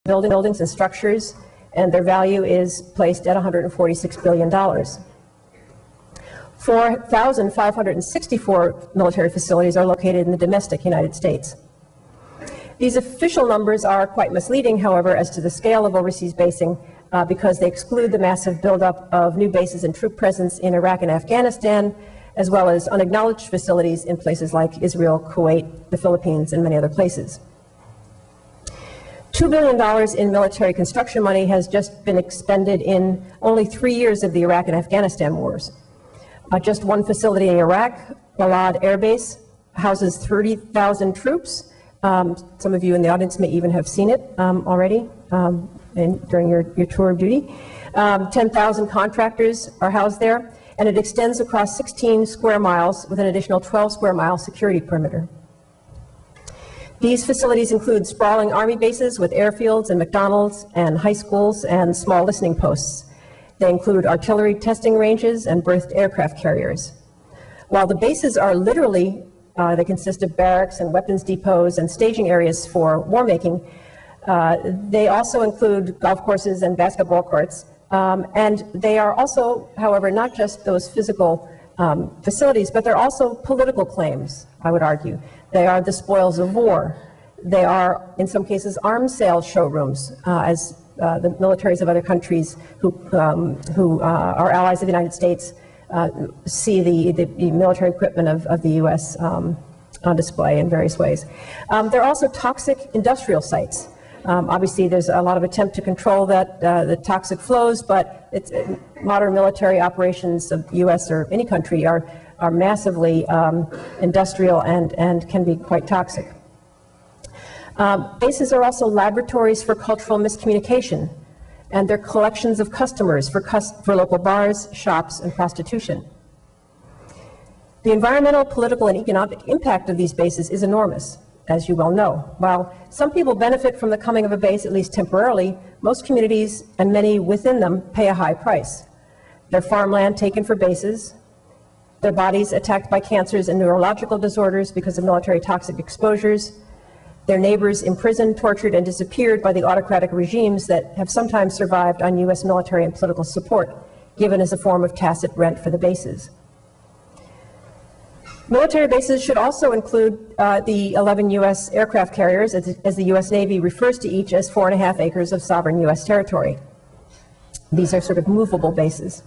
buildings and structures, and their value is placed at $146 billion. 4,564 military facilities are located in the domestic United States. These official numbers are quite misleading, however, as to the scale of overseas basing because they exclude the massive buildup of new bases and troop presence in Iraq and Afghanistan, as well as unacknowledged facilities in places like Israel, Kuwait, the Philippines, and many other places. $2 billion in military construction money has just been expended in only 3 years of the Iraq and Afghanistan wars. Just one facility in Iraq, Balad Air Base, houses 30,000 troops. Some of you in the audience may even have seen it already during your tour of duty. 10,000 contractors are housed there, and it extends across 16 square miles with an additional 12 square mile security perimeter. These facilities include sprawling army bases with airfields and McDonald's and high schools and small listening posts. They include artillery testing ranges and berthed aircraft carriers. While the bases are literally, they consist of barracks and weapons depots and staging areas for war making, they also include golf courses and basketball courts. And they are also, however, not just those physical facilities, but they're also political claims, I would argue. They are the spoils of war. They are, in some cases, arms sales showrooms, as the militaries of other countries who are allies of the United States see the military equipment of the U.S. On display in various ways. They're also toxic industrial sites. Obviously, there's a lot of attempt to control the toxic flows, but modern military operations of the U.S. or any country are massively industrial and can be quite toxic. Bases are also laboratories for cultural miscommunication, and they're collections of customers for local bars, shops, and prostitution. The environmental, political, and economic impact of these bases is enormous, as you well know. While some people benefit from the coming of a base, at least temporarily, most communities and many within them pay a high price. Their farmland taken for bases, their bodies attacked by cancers and neurological disorders because of military toxic exposures, their neighbors imprisoned, tortured, and disappeared by the autocratic regimes that have sometimes survived on U.S. military and political support, given as a form of tacit rent for the bases. Military bases should also include the 11 U.S. aircraft carriers, as the U.S. Navy refers to each as 4.5 acres of sovereign U.S. territory. These are sort of movable bases.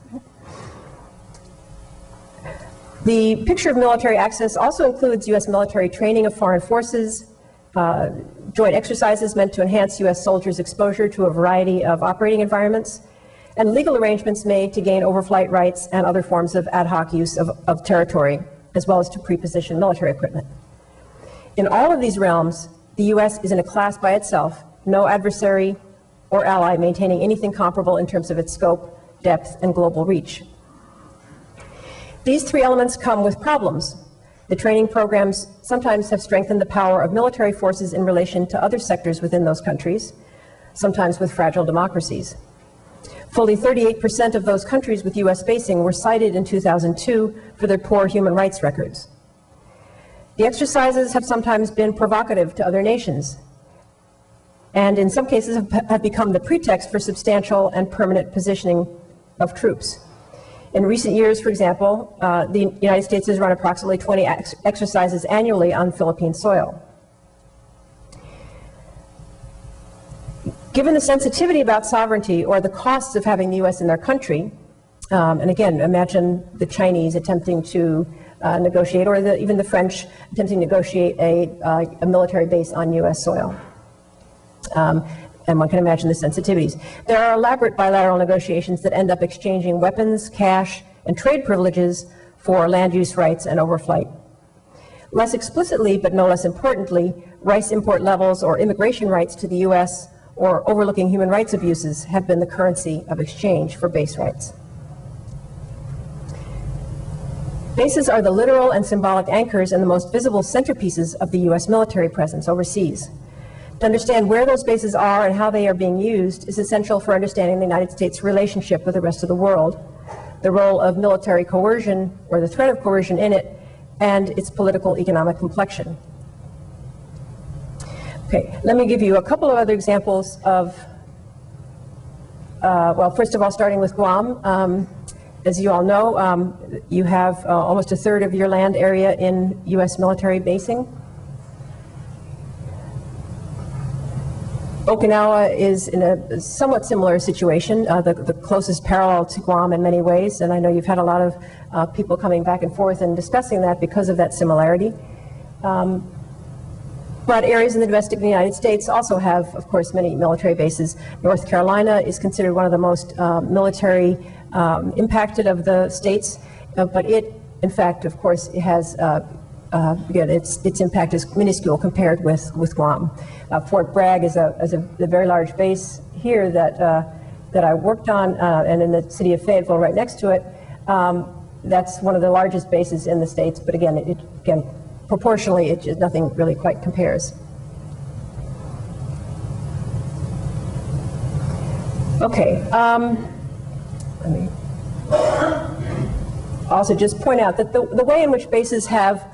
The picture of military access also includes U.S. military training of foreign forces, joint exercises meant to enhance U.S. soldiers' exposure to a variety of operating environments, and legal arrangements made to gain overflight rights and other forms of ad hoc use of territory, as well as to pre-position military equipment. In all of these realms, the U.S. is in a class by itself, no adversary or ally maintaining anything comparable in terms of its scope, depth, and global reach. These three elements come with problems. The training programs sometimes have strengthened the power of military forces in relation to other sectors within those countries, sometimes with fragile democracies. Fully 38% of those countries with U.S. basing were cited in 2002 for their poor human rights records. The exercises have sometimes been provocative to other nations, and in some cases have become the pretext for substantial and permanent positioning of troops. In recent years, for example, the United States has run approximately 20 exercises annually on Philippine soil. Given the sensitivity about sovereignty or the costs of having the U.S. in their country, and again, imagine the Chinese attempting to negotiate, or even the French attempting to negotiate a military base on U.S. soil. And one can imagine the sensitivities. There are elaborate bilateral negotiations that end up exchanging weapons, cash, and trade privileges for land use rights and overflight. Less explicitly, but no less importantly, rice import levels or immigration rights to the U.S. or overlooking human rights abuses have been the currency of exchange for base rights. Bases are the literal and symbolic anchors and the most visible centerpieces of the U.S. military presence overseas. To understand where those bases are and how they are being used is essential for understanding the United States' relationship with the rest of the world, the role of military coercion or the threat of coercion in it, and its political economic complexion. Okay, let me give you a couple of other examples of, well, first of all, starting with Guam. As you all know, you have almost a third of your land area in U.S. military basing. Okinawa is in a somewhat similar situation, the closest parallel to Guam in many ways, and I know you've had a lot of people coming back and forth and discussing that because of that similarity. But areas in the domestic United States also have, of course, many military bases. North Carolina is considered one of the most military impacted of the states, but it, in fact, of course, it has, again, its impact is minuscule compared with Guam. Fort Bragg is a very large base here that I worked on, and in the city of Fayetteville right next to it. That's one of the largest bases in the states, but again, proportionally, nothing really quite compares. Okay, let me also just point out that the way in which bases have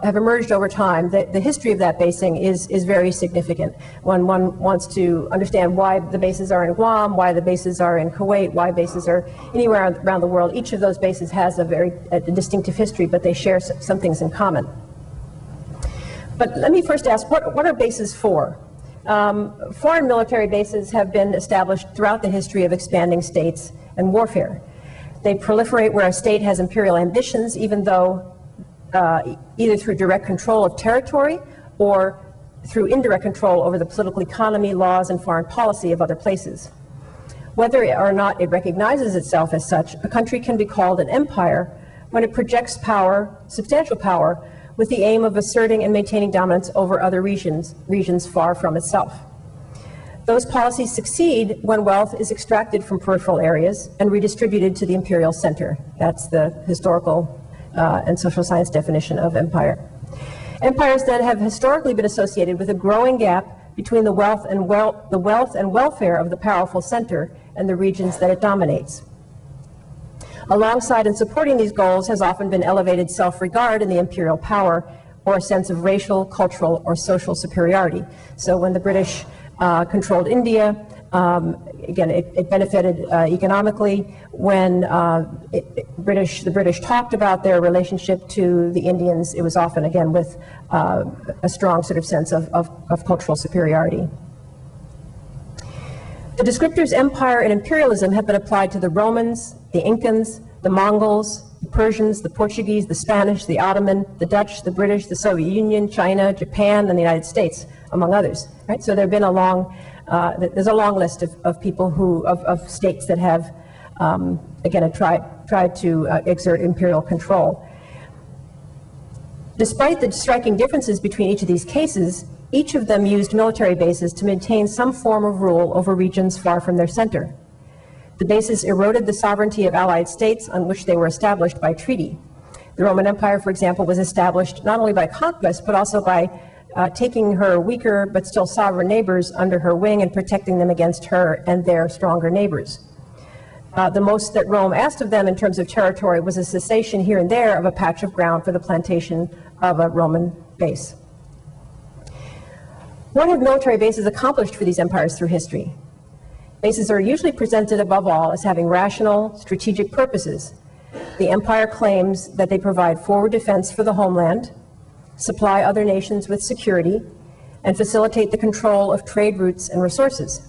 emerged over time, the history of that basing is very significant. When one wants to understand why the bases are in Guam, why the bases are in Kuwait, why bases are anywhere around the world, each of those bases has a distinctive history, but they share some things in common. But let me first ask, what are bases for? Foreign military bases have been established throughout the history of expanding states and warfare. They proliferate where a state has imperial ambitions, even though either through direct control of territory or through indirect control over the political economy, laws, and foreign policy of other places. Whether or not it recognizes itself as such, a country can be called an empire when it projects power, substantial power, with the aim of asserting and maintaining dominance over other regions far from itself. Those policies succeed when wealth is extracted from peripheral areas and redistributed to the imperial center. That's the historical and social science definition of empire. Empires then have historically been associated with a growing gap between the wealth and welfare of the powerful center and the regions that it dominates. Alongside and supporting these goals has often been elevated self-regard in the imperial power, or a sense of racial, cultural, or social superiority. So when the British controlled India, again, it benefited economically. When the British talked about their relationship to the Indians, it was often, again, with a strong sort of sense of cultural superiority. The descriptors empire and imperialism have been applied to the Romans, the Incans, the Mongols, the Persians, the Portuguese, the Spanish, the Ottoman, the Dutch, the British, the Soviet Union, China, Japan, and the United States, among others. Right? So there have been there's a long list of people of states that have, again, tried to exert imperial control. Despite the striking differences between each of these cases, each of them used military bases to maintain some form of rule over regions far from their center. The bases eroded the sovereignty of allied states on which they were established by treaty. The Roman Empire, for example, was established not only by conquest, but also by taking her weaker but still sovereign neighbors under her wing and protecting them against her and their stronger neighbors. The most that Rome asked of them in terms of territory was a cessation here and there of a patch of ground for the plantation of a Roman base. What have military bases accomplished for these empires through history? Bases are usually presented above all as having rational, strategic purposes. The empire claims that they provide forward defense for the homeland, supply other nations with security, and facilitate the control of trade routes and resources.